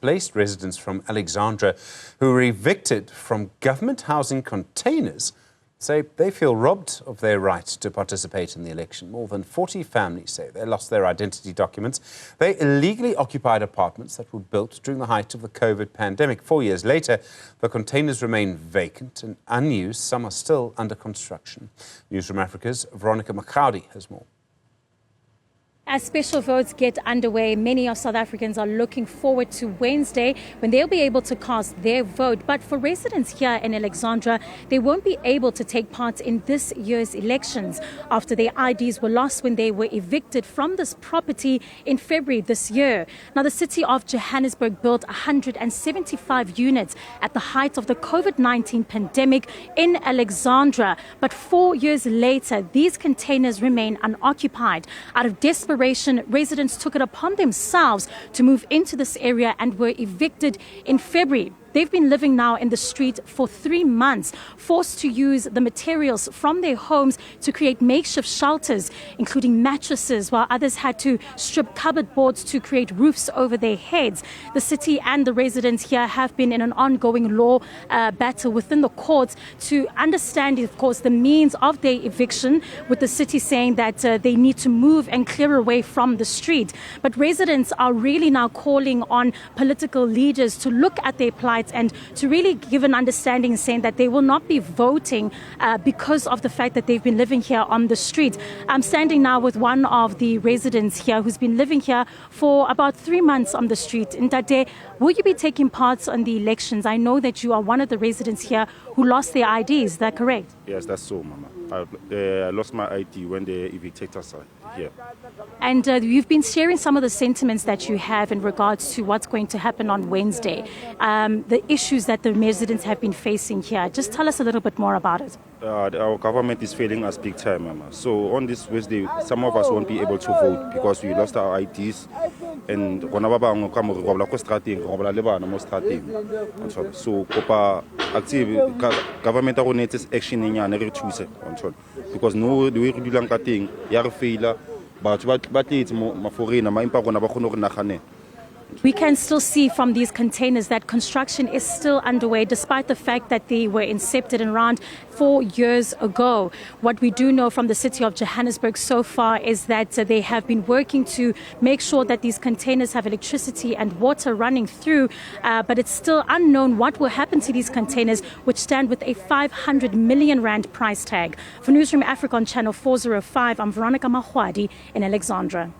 displaced residents from Alexandra who were evicted from government housing containers say they feel robbed of their right to participate in the election. More than 40 families say they lost their identity documents. They illegally occupied apartments that were built during the height of the COVID pandemic. 4 years later, the containers remain vacant and unused. Some are still under construction. Newzroom Afrika's Veronica Makhoali has more. As special votes get underway, many of South Africans are looking forward to Wednesday when they'll be able to cast their vote. But for residents here in Alexandra, they won't be able to take part in this year's elections after their IDs were lost when they were evicted from this property in February this year. Now, the city of Johannesburg built 175 units at the height of the COVID-19 pandemic in Alexandra. But 4 years later, these containers remain unoccupied. Out of desperation, residents took it upon themselves to move into this area and were evicted in February. They've been living now in the street for 3 months, forced to use the materials from their homes to create makeshift shelters, including mattresses, while others had to strip cupboard boards to create roofs over their heads. The city and the residents here have been in an ongoing law battle within the courts to understand, of course, the means of their eviction, with the city saying that they need to move and clear away from the street. But residents are really now calling on political leaders to look at their plight and to really give an understanding, saying that they will not be voting because of the fact that they've been living here on the street. I'm standing now with one of the residents here who's been living here for about 3 months on the street. Ntate, will you be taking part on the elections? I know that you are one of the residents here who lost their IDs. Is that correct? Yes, that's so, Mama. I lost my ID when they evicted us here. And you've been sharing some of the sentiments that you have in regards to what's going to happen on Wednesday, the issues that the residents have been facing here. Just tell us a little bit more about it. Our government is failing us big time, Mama. So on this Wednesday, some of us won't be able to vote because we lost our IDs. And so government needs action in because no the way we do thing ya re faila batho ba tletse mo foreigner ma impa gona ba khone go nagane. We can still see from these containers that construction is still underway, despite the fact that they were incepted around 4 years ago. What we do know from the city of Johannesburg so far is that they have been working to make sure that these containers have electricity and water running through, but it's still unknown what will happen to these containers, which stand with a 500 million rand price tag. For Newzroom Afrika on channel 405, I'm Veronica Makhoali in Alexandra.